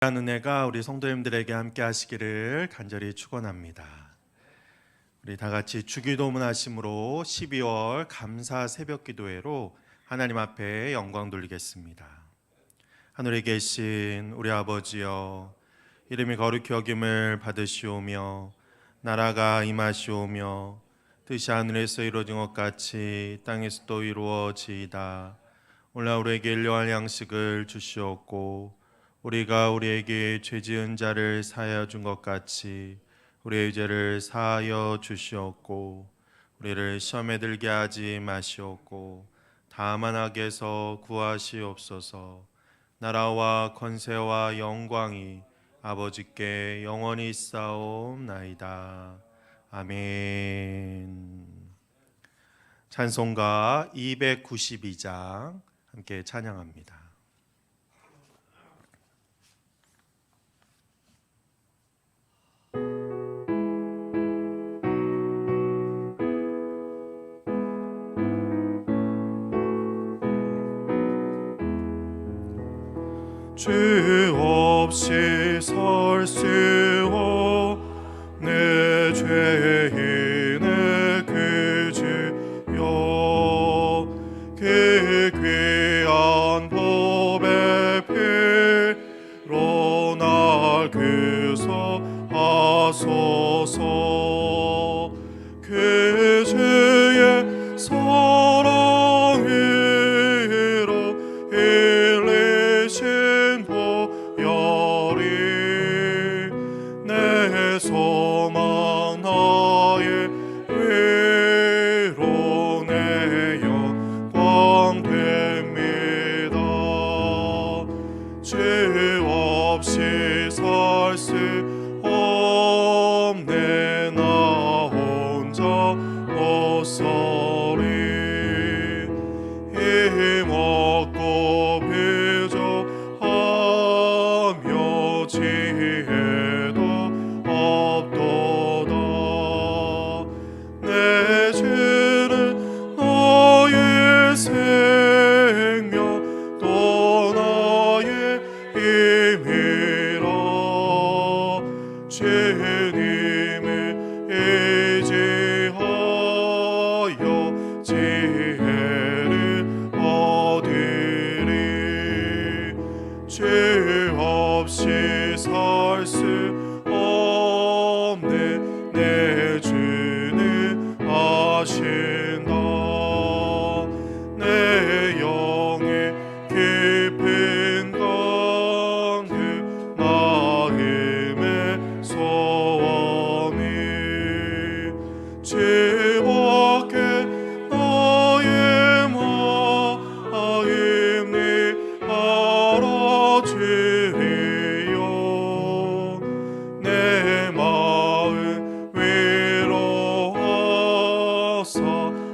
은혜가 우리 성도님들에게 함께 하시기를 간절히 축원합니다. 우리 다 같이 주기도문 하심으로 12월 감사 새벽 기도회로 하나님 앞에 영광 돌리겠습니다. 하늘에 계신 우리 아버지여, 이름이 거룩히 여김을 받으시오며 나라가 임하시오며 뜻이 하늘에서 이루어진 것 같이 땅에서도 이루어지이다. 오늘 우리에게 일용할 양식을 주시옵고 우리가 우리에게 죄 지은 자를 사하여 준 것 같이 우리의 죄를 사하여 주시옵고 우리를 시험에 들게 하지 마시옵고 다만 악에서 구하시옵소서. 나라와 권세와 영광이 아버지께 영원히 있사옵나이다. 아멘. 찬송가 292장 함께 찬양합니다. 죄 없이 설 수 없네 죄인의 그 주여 그 귀한 법의 피로 날 구속하소서. 그 주의 사랑으로 내 소망 나의 위로 내 영광 됩니다. 죄 없이 살 수 없네 나 혼자 못 서리. 힘없고 부족하며 지혜도 없도다. 내 죄는 나의 생명 또 나의 힘이라. 주님을 의지하여 지혜를 얻으리. 죄 없이 살 수 없네 내 주는 아신다. 내 영의 깊은 강그 마음의 소원이 죄밖에 나의 마음 네 알아주리요. 내 마음 위로하사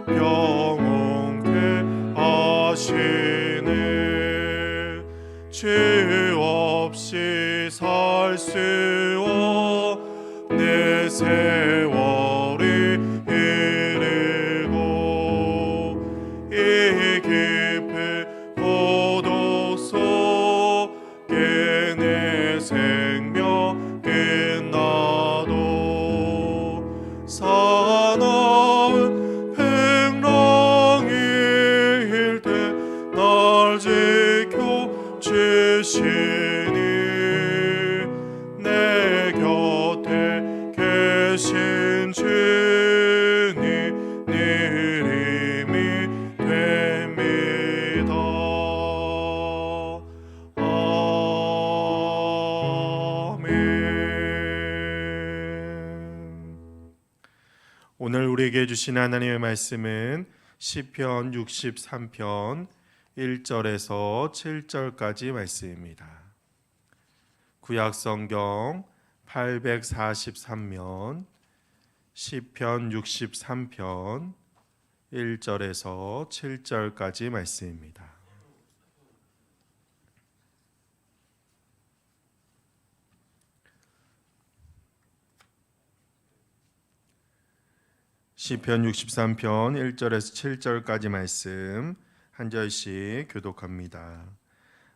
평온케 하시네. 죄 없이 살 수 없네 세월이 이르고 이 깊은 고독 속에 내 생명 끝나도 사나운 백랑일 때 날 지켜 주시니 내 곁에 계신 주님 늘 힘이 됩니다. 아멘. 오늘 우리에게 주신 하나님의 말씀은 시편 63편 1절에서 7절까지 말씀입니다. 구약 성경 843면 시편 63편 1절에서 7절까지 말씀입니다. 시편 63편 1절에서 7절까지 말씀 한 절씩 교독합니다.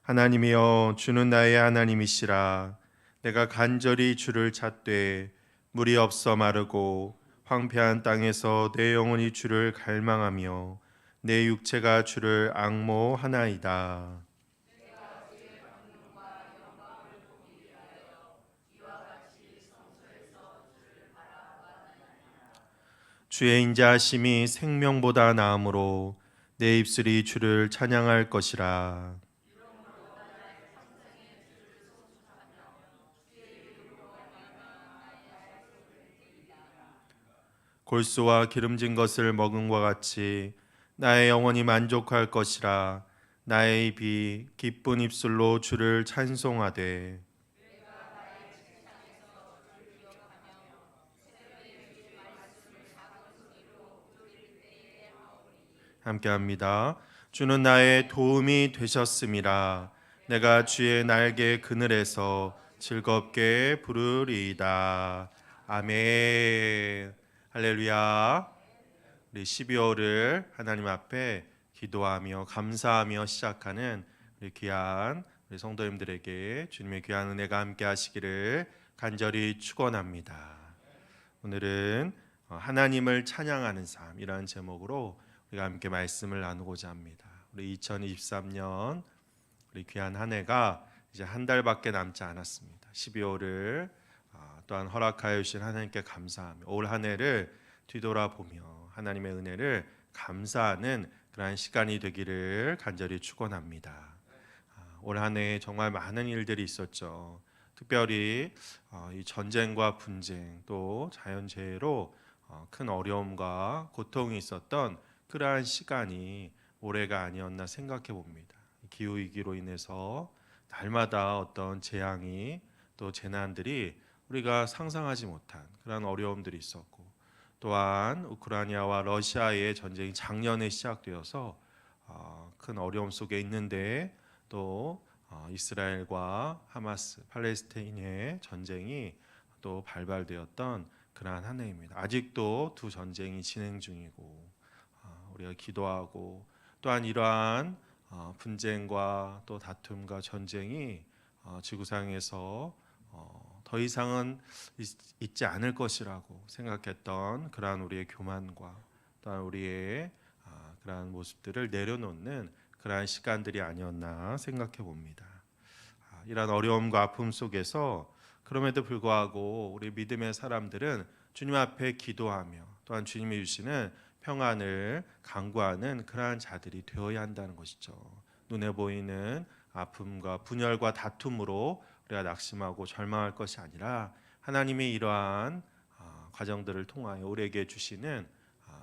하나님이여 주는 나의 하나님이시라. 내가 간절히 주를 찾되 물이 없어 마르고 황폐한 땅에서 내 영혼이 주를 갈망하며 내 육체가 주를 앙모하나이다. 주의 인자하심이 생명보다 나음으로 내 입술이 주를 찬양할 것이라. 골수와 기름진 것을 먹음과 같이 나의 영혼이 만족할 것이라. 나의 입이 기쁜 입술로 주를 찬송하되 함께합니다. 주는 나의 도움이 되셨음이라. 내가 주의 날개 그늘에서 즐겁게 부르리이다. 아멘. 할렐루야. 우리 12월을 하나님 앞에 기도하며 감사하며 시작하는 우리 귀한 우리 성도님들에게 주님의 귀한 은혜가 함께 하시기를 간절히 축원합니다. 오늘은 하나님을 찬양하는 삶이라는 제목으로 우리가 함께 말씀을 나누고자 합니다. 우리 2023년 우리 귀한 한 해가 이제 한 달밖에 남지 않았습니다. 12월을 또한 허락하여 주신 하나님께 감사하며 올 한 해를 뒤돌아보며 하나님의 은혜를 감사하는 그러한 시간이 되기를 간절히 축원합니다. 올 한 해에 정말 많은 일들이 있었죠. 특별히 이 전쟁과 분쟁 또 자연재해로 큰 어려움과 고통이 있었던 그러한 시간이 올해가 아니었나 생각해 봅니다. 기후위기로 인해서 날마다 어떤 재앙이 또 재난들이 우리가 상상하지 못한 그런 어려움들이 있었고, 또한 우크라이나와 러시아의 전쟁이 작년에 시작되어서 큰 어려움 속에 있는데 또 이스라엘과 하마스, 팔레스타인의 전쟁이 또 발발되었던 그러한 한 해입니다. 아직도 두 전쟁이 진행 중이고 우리가 기도하고 또한 이러한 분쟁과 또 다툼과 전쟁이 지구상에서 더 이상은 있지 않을 것이라고 생각했던 그러한 우리의 교만과 또한 우리의 그러한 모습들을 내려놓는 그러한 시간들이 아니었나 생각해 봅니다. 이러한 어려움과 아픔 속에서 그럼에도 불구하고 우리 믿음의 사람들은 주님 앞에 기도하며 또한 주님이 주시는 평안을 간구하는 그러한 자들이 되어야 한다는 것이죠. 눈에 보이는 아픔과 분열과 다툼으로 우리가 낙심하고 절망할 것이 아니라 하나님의 이러한 과정들을 통하여 우리에게 주시는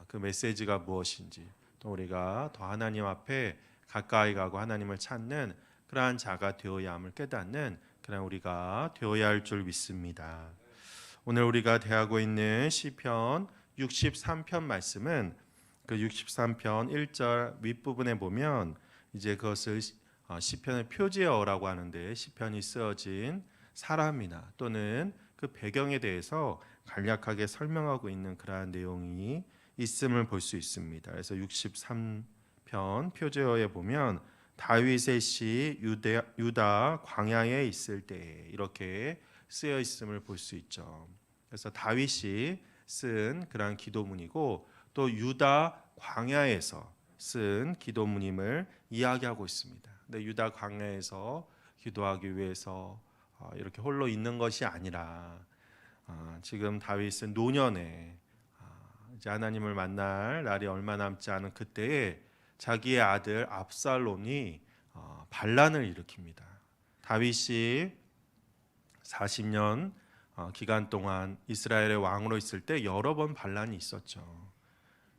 그 메시지가 무엇인지, 또 우리가 더 하나님 앞에 가까이 가고 하나님을 찾는 그러한 자가 되어야 함을 깨닫는 그런 우리가 되어야 할 줄 믿습니다. 오늘 우리가 대하고 있는 시편 63편 말씀은 그 63편 1절 윗부분에 보면 이제 그것을 시편의 표제어라고 하는데, 시편이 쓰여진 사람이나 또는 그 배경에 대해서 간략하게 설명하고 있는 그러한 내용이 있음을 볼 수 있습니다. 그래서 63편 표제어에 보면 다윗의 시 유다 광야에 있을 때 이렇게 쓰여 있음을 볼 수 있죠. 그래서 다윗이 쓴 그러한 기도문이고 또 유다 광야에서 쓴 기도문임을 이야기하고 있습니다. 근데 유다 광야에서 기도하기 위해서 이렇게 홀로 있는 것이 아니라 지금 다윗은 노년에 이제 하나님을 만날 날이 얼마 남지 않은 그때에 자기의 아들 압살롬이 반란을 일으킵니다. 다윗이 40년 기간 동안 이스라엘의 왕으로 있을 때 여러 번 반란이 있었죠.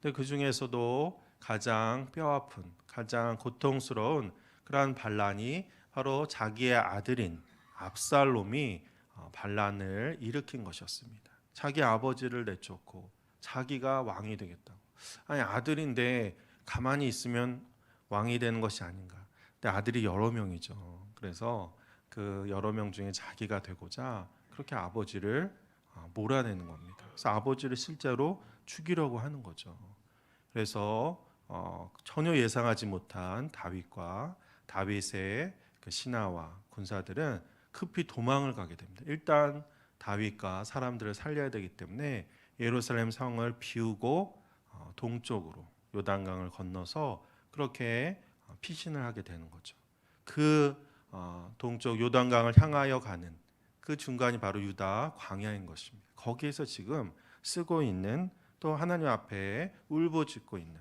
근데 그 중에서도 가장 뼈아픈, 가장 고통스러운 그러한 반란이 바로 자기의 아들인 압살롬이 반란을 일으킨 것이었습니다. 자기 아버지를 내쫓고 자기가 왕이 되겠다고. 아니, 아들인데 가만히 있으면 왕이 되는 것이 아닌가. 근데 아들이 여러 명이죠. 그래서 그 여러 명 중에 자기가 되고자 그렇게 아버지를 몰아내는 겁니다. 그래서 아버지를 실제로 죽이려고 하는 거죠. 그래서 전혀 예상하지 못한 다윗과 다윗의 그 그 신하와 군사들은 급히 도망을 가게 됩니다. 일단 다윗과 사람들을 살려야 되기 때문에 예루살렘 성을 비우고 동쪽으로 요단강을 건너서 그렇게 피신을 하게 되는 거죠. 그 동쪽 요단강을 향하여 가는 그 중간이 바로 유다 광야인 것입니다. 거기에서 지금 쓰고 있는 또 하나님 앞에 울부짖고 있는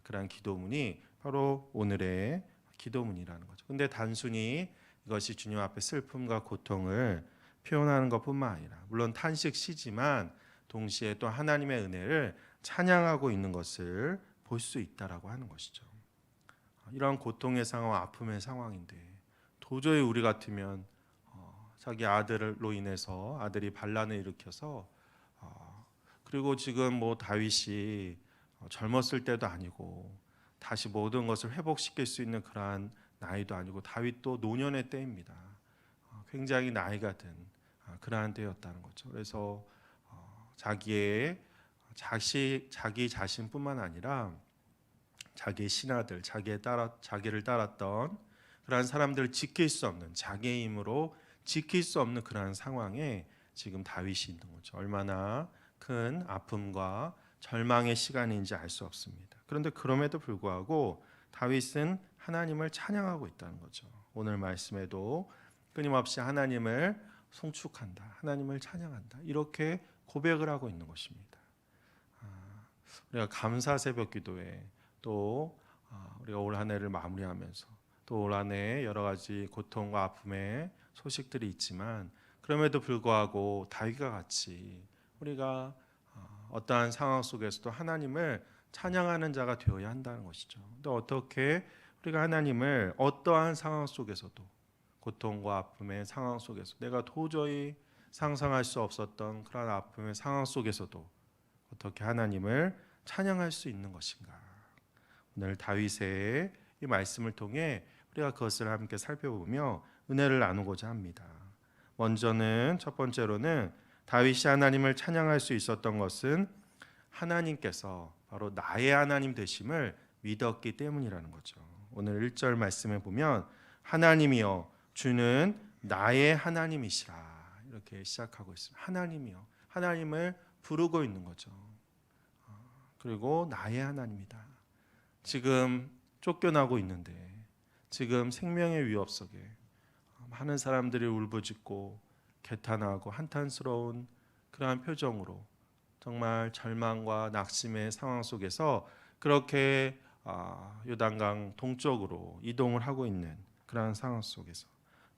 그러한 기도문이 바로 오늘의 기도문이라는 거죠. 근데 단순히 이것이 주님 앞에 슬픔과 고통을 표현하는 것뿐만 아니라 물론 탄식시지만 동시에 또 하나님의 은혜를 찬양하고 있는 것을 볼 수 있다라고 하는 것이죠. 이런 고통의 상황, 아픔의 상황인데 도저히 우리 같으면 자기 아들로 인해서 아들이 반란을 일으켜서 그리고 지금 뭐 다윗이 젊었을 때도 아니고 다시 모든 것을 회복시킬 수 있는 그러한 나이도 아니고 다윗도 노년의 때입니다. 굉장히 나이가 든 그러한 때였다는 거죠. 그래서 자기의 자기 자신뿐만 아니라 자기의 신하들, 자기를 따랐던 그러한 사람들을 지킬 수 없는 자기의 힘으로 지킬 수 없는 그러한 상황에 지금 다윗이 있는 거죠. 얼마나 큰 아픔과 절망의 시간인지 알 수 없습니다. 그런데 그럼에도 불구하고 다윗은 하나님을 찬양하고 있다는 거죠. 오늘 말씀에도 끊임없이 하나님을 송축한다, 하나님을 찬양한다 이렇게 고백을 하고 있는 것입니다. 우리가 감사 새벽 기도에 또 우리가 올 한 해를 마무리하면서 또 올 한 해 여러 가지 고통과 아픔의 소식들이 있지만 그럼에도 불구하고 다윗과 같이 우리가 어떠한 상황 속에서도 하나님을 찬양하는 자가 되어야 한다는 것이죠. 또 어떻게 우리가 하나님을 어떠한 상황 속에서도 고통과 아픔의 상황 속에서 내가 도저히 상상할 수 없었던 그런 아픔의 상황 속에서도 어떻게 하나님을 찬양할 수 있는 것인가. 오늘 다윗의 이 말씀을 통해 우리가 그것을 함께 살펴보며 은혜를 나누고자 합니다. 먼저는 첫 번째로는 다윗이 하나님을 찬양할 수 있었던 것은 하나님께서 바로 나의 하나님 되심을 믿었기 때문이라는 거죠. 오늘 1절 말씀에 보면 하나님이여 주는 나의 하나님이시라 이렇게 시작하고 있습니다. 하나님이여 하나님을 부르고 있는 거죠. 그리고 나의 하나님이다. 지금 쫓겨나고 있는데 지금 생명의 위협 속에 많은 사람들이 울부짖고 개탄하고 한탄스러운 그러한 표정으로 정말 절망과 낙심의 상황 속에서 그렇게 요단강 동쪽으로 이동을 하고 있는 그러한 상황 속에서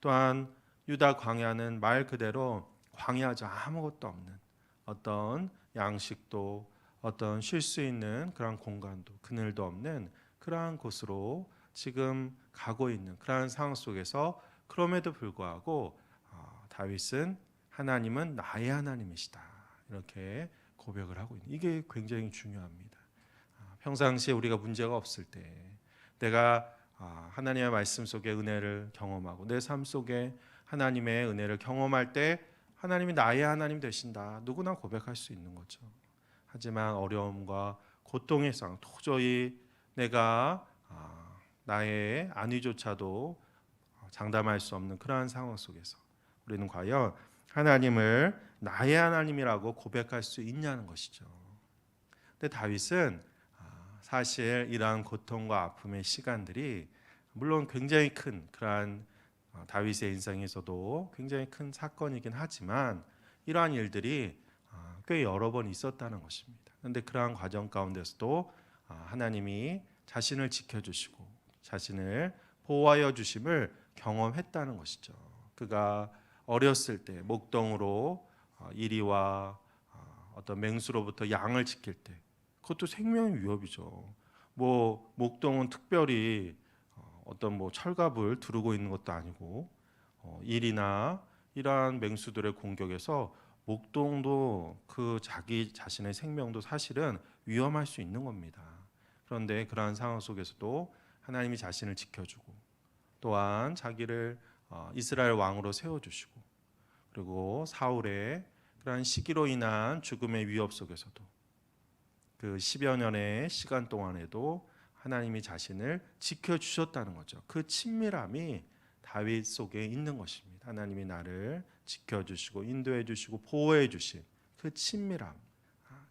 또한 유다 광야는 말 그대로 광야죠. 아무것도 없는 어떤 양식도 어떤 쉴 수 있는 그런 공간도 그늘도 없는 그러한 곳으로 지금 가고 있는 그러한 상황 속에서 그럼에도 불구하고 다윗은 하나님은 나의 하나님이시다 이렇게 고백을 하고 있는 이게 굉장히 중요합니다. 평상시에 우리가 문제가 없을 때 내가 하나님의 말씀 속에 은혜를 경험하고 내 삶 속에 하나님의 은혜를 경험할 때 하나님이 나의 하나님 되신다 누구나 고백할 수 있는 거죠. 하지만 어려움과 고통의 상황 도저히 내가 나의 안위조차도 장담할 수 없는 그러한 상황 속에서 우리는 과연 하나님을 나의 하나님이라고 고백할 수 있냐는 것이죠. 근데 다윗은 사실 이러한 고통과 아픔의 시간들이 물론 굉장히 큰 그러한 다윗의 인생에서도 굉장히 큰 사건이긴 하지만 이러한 일들이 꽤 여러 번 있었다는 것입니다. 그런데 그러한 과정 가운데서도 하나님이 자신을 지켜주시고 자신을 보호하여 주심을 경험했다는 것이죠. 그가 어렸을 때 목동으로 이리와 어떤 맹수로부터 양을 지킬 때 그것도 생명의 위협이죠. 뭐 목동은 특별히 어떤 뭐 철갑을 두르고 있는 것도 아니고 일이나 이러한 맹수들의 공격에서 목동도 그 자기 자신의 생명도 사실은 위험할 수 있는 겁니다. 그런데 그러한 상황 속에서도 하나님이 자신을 지켜주고 또한 자기를 이스라엘 왕으로 세워주시고 그리고 사울의 그러한 시기로 인한 죽음의 위협 속에서도 그 10여 년의 시간 동안에도 하나님이 자신을 지켜주셨다는 거죠. 그 친밀함이 다윗 속에 있는 것입니다. 하나님이 나를 지켜주시고 인도해 주시고 보호해 주신 그 친밀함,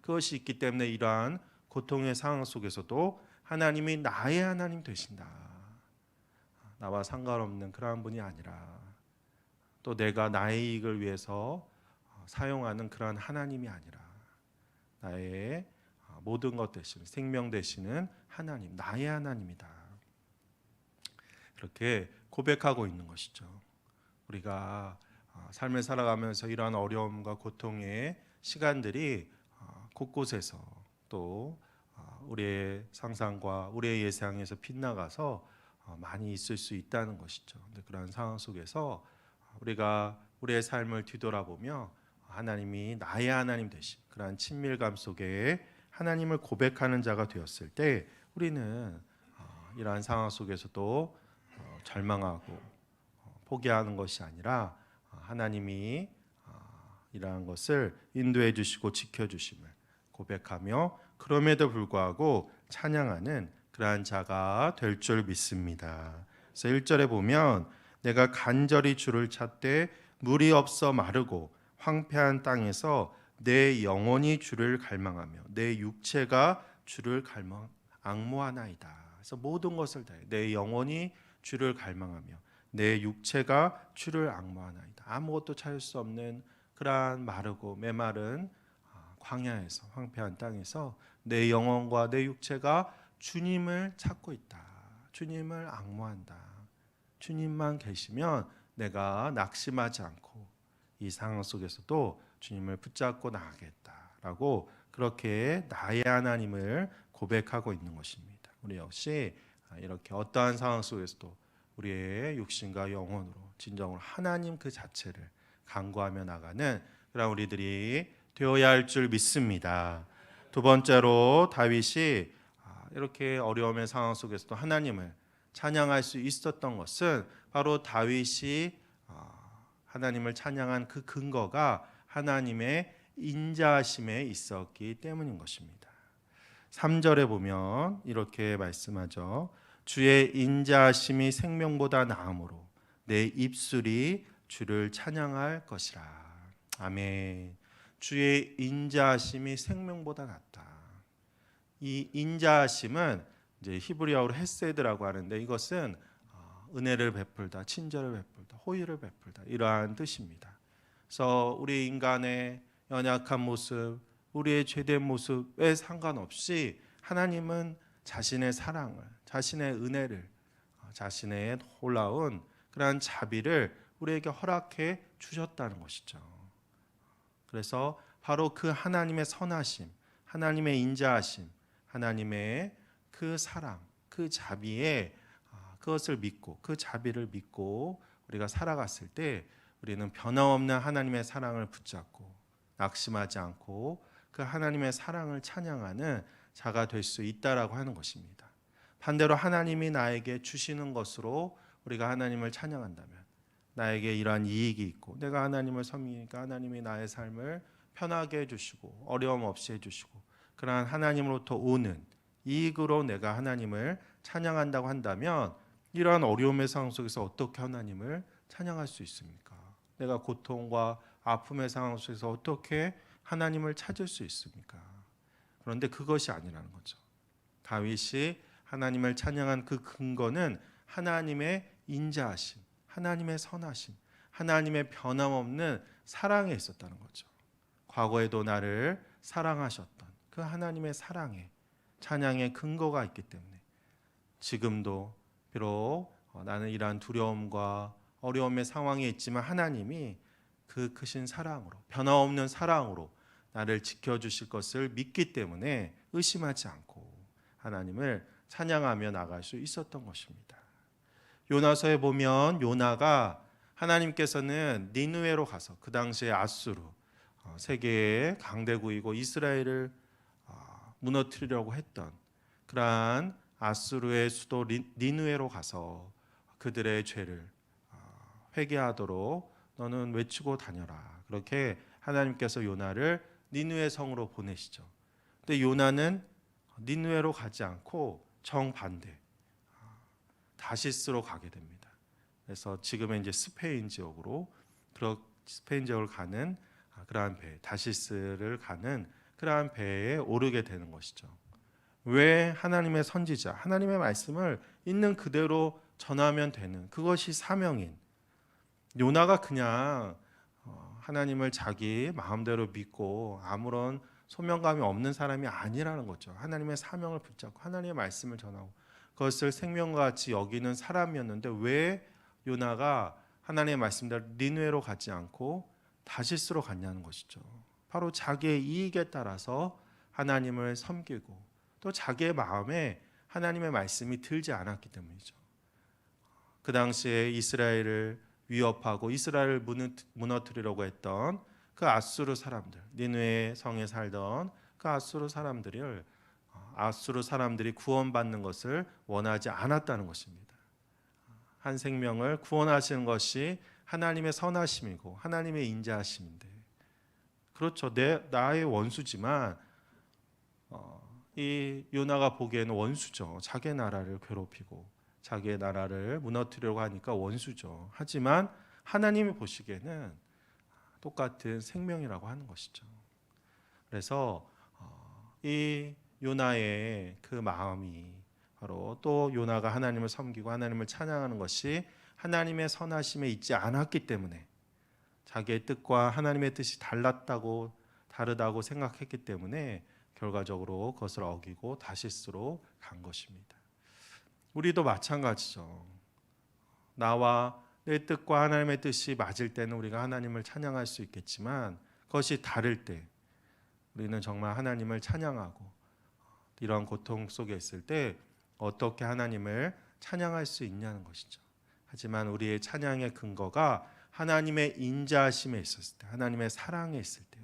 그것이 있기 때문에 이러한 고통의 상황 속에서도 하나님이 나의 하나님 되신다. 나와 상관없는 그러한 분이 아니라 또 내가 나의 이익을 위해서 사용하는 그러한 하나님이 아니라 나의 모든 것 되시는 생명 되시는 하나님, 나의 하나님이다. 이렇게 고백하고 있는 것이죠. 우리가 삶을 살아가면서 이러한 어려움과 고통의 시간들이 곳곳에서 또 우리의 상상과 우리의 예상에서 빗나가서 많이 있을 수 있다는 것이죠. 근데 그러한 상황 속에서 우리가 우리의 삶을 뒤돌아보며 하나님이 나의 하나님 되신 그러한 친밀감 속에 하나님을 고백하는 자가 되었을 때 우리는 이러한 상황 속에서도 절망하고 포기하는 것이 아니라 하나님이 이러한 것을 인도해 주시고 지켜 주심을 고백하며 그럼에도 불구하고 찬양하는 그러한 자가 될 줄 믿습니다. 그래서 1절에 보면 내가 간절히 주를 찾되 물이 없어 마르고 황폐한 땅에서 내 영혼이 주를 갈망하며 내 육체가 주를 앙모하나이다. 그래서 모든 것을 다해 내 영혼이 주를 갈망하며 내 육체가 주를 앙모하나이다. 아무것도 찾을 수 없는 그러한 마르고 메마른 광야에서 황폐한 땅에서 내 영혼과 내 육체가 주님을 찾고 있다. 주님을 앙모한다. 주님만 계시면 내가 낙심하지 않고 이 상황 속에서도 주님을 붙잡고 나가겠다라고 그렇게 나의 하나님을 고백하고 있는 것입니다. 우리 역시 이렇게 어떠한 상황 속에서도 우리의 육신과 영혼으로 진정으로 하나님 그 자체를 간구하며 나가는 그런 우리들이 되어야 할 줄 믿습니다. 두 번째로 다윗이 이렇게 어려움의 상황 속에서도 하나님을 찬양할 수 있었던 것은 바로 다윗이 하나님을 찬양한 그 근거가 하나님의 인자하심에 있었기 때문인 것입니다. 3절에 보면 이렇게 말씀하죠. 주의 인자하심이 생명보다 나음으로 내 입술이 주를 찬양할 것이라. 아멘. 주의 인자하심이 생명보다 낫다. 이 인자하심은 이제 히브리어로 헤세드라고 하는데 이것은 은혜를 베풀다, 친절을 베풀다, 호의를 베풀다 이러한 뜻입니다. 그래서 우리 인간의 연약한 모습, 우리의 죄된 모습에 상관없이 하나님은 자신의 사랑을, 자신의 은혜를, 자신의 놀라운 그러한 자비를 우리에게 허락해 주셨다는 것이죠. 그래서 바로 그 하나님의 선하심, 하나님의 인자하심, 하나님의 그 사랑, 그 자비에 그것을 믿고 그 자비를 믿고 우리가 살아갔을 때 우리는 변함없는 하나님의 사랑을 붙잡고 낙심하지 않고 그 하나님의 사랑을 찬양하는 자가 될 수 있다라고 하는 것입니다. 반대로 하나님이 나에게 주시는 것으로 우리가 하나님을 찬양한다면 나에게 이러한 이익이 있고 내가 하나님을 섬기니까 하나님이 나의 삶을 편하게 해주시고 어려움 없이 해주시고 그러한 하나님으로부터 오는 이익으로 내가 하나님을 찬양한다고 한다면 이러한 어려움의 상황 속에서 어떻게 하나님을 찬양할 수 있습니까? 내가 고통과 아픔의 상황 속에서 어떻게 하나님을 찾을 수 있습니까? 그런데 그것이 아니라는 거죠. 다윗이 하나님을 찬양한 그 근거는 하나님의 인자하심, 하나님의 선하심, 하나님의 변함없는 사랑에 있었다는 거죠. 과거에도 나를 사랑하셨던 그 하나님의 사랑에 찬양의 근거가 있기 때문에 지금도 비록 나는 이러한 두려움과 어려움의 상황에 있지만 하나님이 그 크신 사랑으로 변함없는 사랑으로 나를 지켜주실 것을 믿기 때문에 의심하지 않고 하나님을 찬양하며 나갈 수 있었던 것입니다. 요나서에 보면 요나가 하나님께서는 니느웨로 가서 그 당시에 아수르 세계의 강대국이고 이스라엘을 무너뜨리려고 했던 그러한 아수르의 수도 니느웨로 가서 그들의 죄를 회개하도록 너는 외치고 다녀라. 그렇게 하나님께서 요나를 니느웨 성으로 보내시죠. 근데 요나는 니느웨로 가지 않고 정반대 다시스로 가게 됩니다. 그래서 지금은 이제 스페인 지역으로 스페인 지역을 가는 그러한 배, 다시스를 가는 그러한 배에 오르게 되는 것이죠. 왜? 하나님의 선지자, 하나님의 말씀을 있는 그대로 전하면 되는 그것이 사명인 요나가 그냥 하나님을 자기 마음대로 믿고 아무런 소명감이 없는 사람이 아니라는 거죠. 하나님의 사명을 붙잡고 하나님의 말씀을 전하고 그것을 생명과 같이 여기는 사람이었는데 왜 요나가 하나님의 말씀대로 니느웨로 가지 않고 다시스로 갔냐는 것이죠. 바로 자기의 이익에 따라서 하나님을 섬기고 또 자기의 마음에 하나님의 말씀이 들지 않았기 때문이죠. 그 당시에 이스라엘을 위협하고 이스라엘을 무너뜨리려고 했던 그 아수르 사람들, 니느웨 성에 살던 그 아수르 사람들이 구원받는 것을 원하지 않았다는 것입니다. 한 생명을 구원하시는 것이 하나님의 선하심이고 하나님의 인자하심인데, 그렇죠. 나의 원수지만 이 요나가 보기에는 원수죠. 자기의 나라를 괴롭히고 자기의 나라를 무너뜨리려고 하니까 원수죠. 하지만 하나님이 보시기에는 똑같은 생명이라고 하는 것이죠. 그래서 이 요나의 그 마음이 바로 또 요나가 하나님을 섬기고 하나님을 찬양하는 것이 하나님의 선하심에 있지 않았기 때문에 자기의 뜻과 하나님의 뜻이 다르다고 생각했기 때문에 결과적으로 그것을 어기고 다시스로 간 것입니다. 우리도 마찬가지죠. 나와 내 뜻과 하나님의 뜻이 맞을 때는 우리가 하나님을 찬양할 수 있겠지만 그것이 다를 때 우리는 정말 하나님을 찬양하고 이런 고통 속에 있을 때 어떻게 하나님을 찬양할 수 있냐는 것이죠. 하지만 우리의 찬양의 근거가 하나님의 인자하심에 있었을 때, 하나님의 사랑에 있을 때,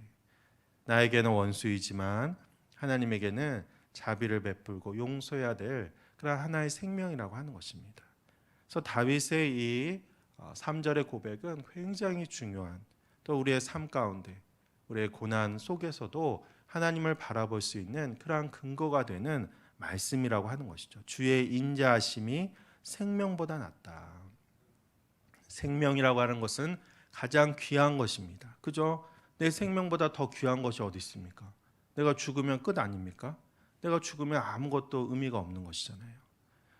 나에게는 원수이지만 하나님에게는 자비를 베풀고 용서해야 될 그런 하나의 생명이라고 하는 것입니다. 그래서 다윗의 이 3절의 고백은 굉장히 중요한, 또 우리의 삶 가운데 우리의 고난 속에서도 하나님을 바라볼 수 있는 그러한 근거가 되는 말씀이라고 하는 것이죠. 주의 인자하심이 생명보다 낫다. 생명이라고 하는 것은 가장 귀한 것입니다. 그죠? 내 생명보다 더 귀한 것이 어디 있습니까? 내가 죽으면 끝 아닙니까? 내가 죽으면 아무것도 의미가 없는 것이잖아요.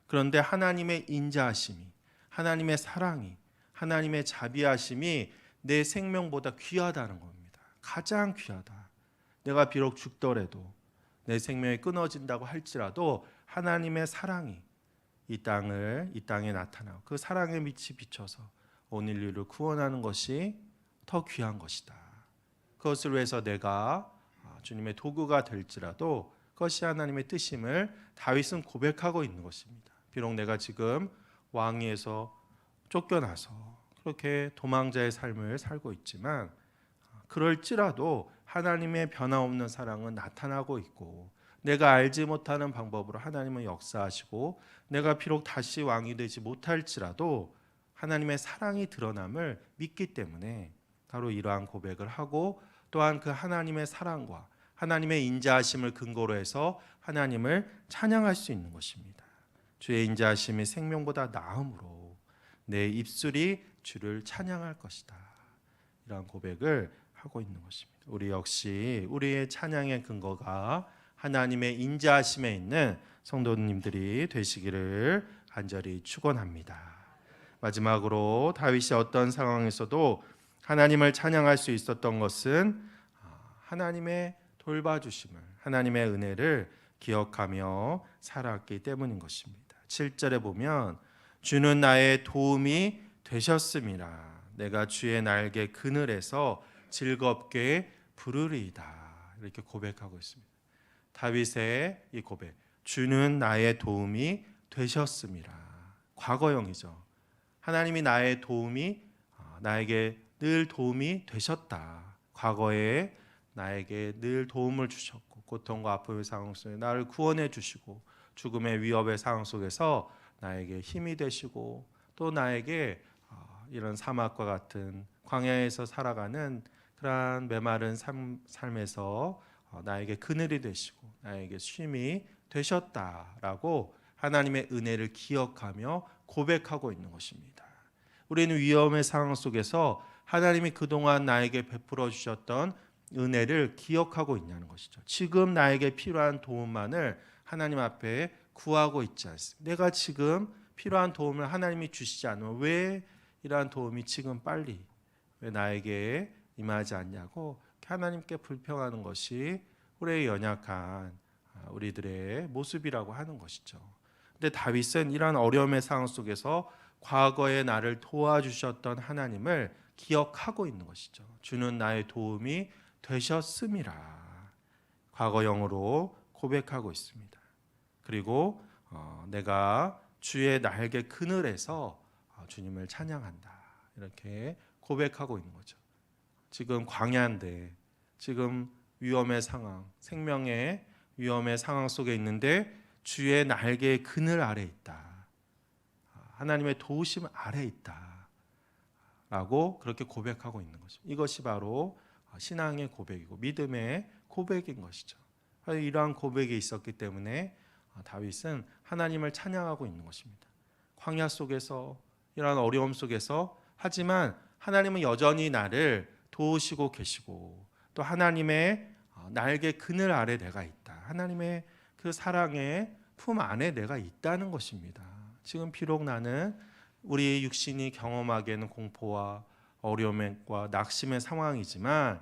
그런데 하나님의 인자하심이, 하나님의 사랑이, 하나님의 자비하심이 내 생명보다 귀하다는 겁니다. 가장 귀하다. 내가 비록 죽더라도 내 생명이 끊어진다고 할지라도 하나님의 사랑이 이 땅에 나타나고 그 사랑의 빛이 비춰서 온 인류를 구원하는 것이 더 귀한 것이다. 그것을 위해서 내가 주님의 도구가 될지라도 그것이 하나님의 뜻임을 다윗은 고백하고 있는 것입니다. 비록 내가 지금 왕위에서 쫓겨나서 그렇게 도망자의 삶을 살고 있지만 그럴지라도 하나님의 변함없는 사랑은 나타나고 있고 내가 알지 못하는 방법으로 하나님은 역사하시고 내가 비록 다시 왕이 되지 못할지라도 하나님의 사랑이 드러남을 믿기 때문에 바로 이러한 고백을 하고 또한 그 하나님의 사랑과 하나님의 인자하심을 근거로 해서 하나님을 찬양할 수 있는 것입니다. 주의 인자하심이 생명보다 나음으로 내 입술이 주를 찬양할 것이다. 이러한 고백을 하고 있는 것입니다. 우리 역시 우리의 찬양의 근거가 하나님의 인자하심에 있는 성도님들이 되시기를 간절히 축원합니다. 마지막으로 다윗이 어떤 상황에서도 하나님을 찬양할 수 있었던 것은 하나님의 돌봐주심을, 하나님의 은혜를 기억하며 살았기 때문인 것입니다. 7절에 보면 주는 나의 도움이 되셨음이라. 내가 주의 날개 그늘에서 즐겁게 부르리이다. 이렇게 고백하고 있습니다. 다윗의 이 고백, 주는 나의 도움이 되셨음이라. 과거형이죠. 하나님이 나의 도움이 나에게 늘 도움이 되셨다. 과거에 나에게 늘 도움을 주셨고 고통과 아픔의 상황 속에 나를 구원해 주시고 죽음의 위협의 상황 속에서 나에게 힘이 되시고 또 나에게 이런 사막과 같은 광야에서 살아가는 그러한 메마른 삶에서 나에게 그늘이 되시고 나에게 쉼이 되셨다라고 하나님의 은혜를 기억하며 고백하고 있는 것입니다. 우리는 위험의 상황 속에서 하나님이 그동안 나에게 베풀어 주셨던 은혜를 기억하고 있냐는 것이죠. 지금 나에게 필요한 도움만을 하나님 앞에 구하고 있지 않습니다. 내가 지금 필요한 도움을 하나님이 주시지 않으면 왜 이러한 도움이 지금 빨리 왜 나에게 임하지 않냐고 하나님께 불평하는 것이 우리의 연약한 우리들의 모습이라고 하는 것이죠. 근데 다윗은 이러한 어려움의 상황 속에서 과거에 나를 도와주셨던 하나님을 기억하고 있는 것이죠. 주는 나의 도움이 되셨음이라 과거형으로 고백하고 있습니다. 그리고 내가 주의 날개 그늘에서 주님을 찬양한다 이렇게 고백하고 있는 거죠. 지금 광야인데 지금 위험의 상황, 생명의 위험의 상황 속에 있는데 주의 날개의 그늘 아래 있다. 하나님의 도우심 아래 있다. 라고 그렇게 고백하고 있는 거죠. 이것이 바로 신앙의 고백이고 믿음의 고백인 것이죠. 이러한 고백이 있었기 때문에 다윗은 하나님을 찬양하고 있는 것입니다. 광야 속에서 이러한 어려움 속에서 하지만 하나님은 여전히 나를 도우시고 계시고 또 하나님의 날개 그늘 아래 내가 있다. 하나님의 그 사랑의 품 안에 내가 있다는 것입니다. 지금 비록 나는 우리 육신이 경험하기에는 공포와 어려움과 낙심의 상황이지만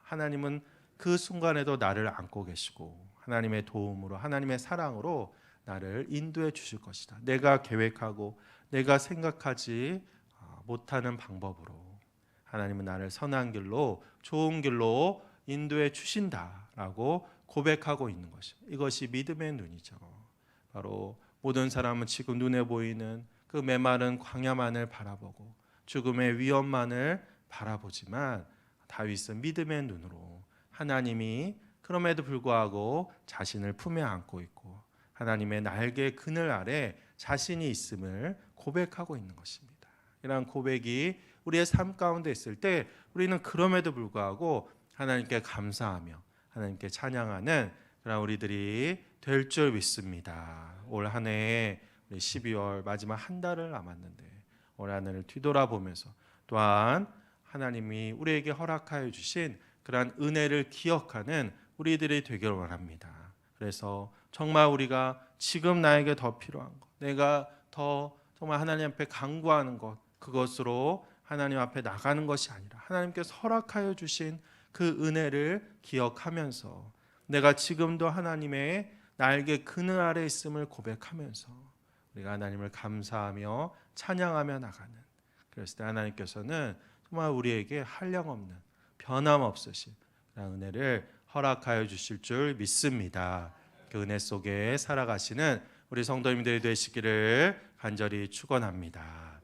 하나님은 그 순간에도 나를 안고 계시고 하나님의 도움으로 하나님의 사랑으로 나를 인도해 주실 것이다. 내가 계획하고 내가 생각하지 못하는 방법으로 하나님은 나를 선한 길로 좋은 길로 인도해 주신다라고 고백하고 있는 것입니다. 이것이 믿음의 눈이죠. 바로 모든 사람은 지금 눈에 보이는 그 메마른 광야만을 바라보고 죽음의 위험만을 바라보지만 다윗은 믿음의 눈으로 하나님이 그럼에도 불구하고 자신을 품에 안고 있고 하나님의 날개 그늘 아래 자신이 있음을 고백하고 있는 것입니다. 이러한 고백이 우리의 삶 가운데 있을 때 우리는 그럼에도 불구하고 하나님께 감사하며 하나님께 찬양하는 그런 우리들이 될 줄 믿습니다. 올 한 해에 12월 마지막 한 달을 남았는데 올 한 해를 뒤돌아보면서 또한 하나님이 우리에게 허락하여 주신 그러한 은혜를 기억하는 우리들이 되길 원합니다. 그래서 정말 우리가 지금 나에게 더 필요한 것, 내가 더 정말 하나님 앞에 간구하는 것, 그것으로 하나님 앞에 나가는 것이 아니라 하나님께서 허락하여 주신 그 은혜를 기억하면서 내가 지금도 하나님의 날개 그늘 아래 있음을 고백하면서 우리가 하나님을 감사하며 찬양하며 나가는, 그랬을 때 하나님께서는 정말 우리에게 한량없는 변함없으신 은혜를 허락하여 주실 줄 믿습니다. 그 은혜 속에 살아가시는 우리 성도님들이 되시기를 간절히 축원합니다.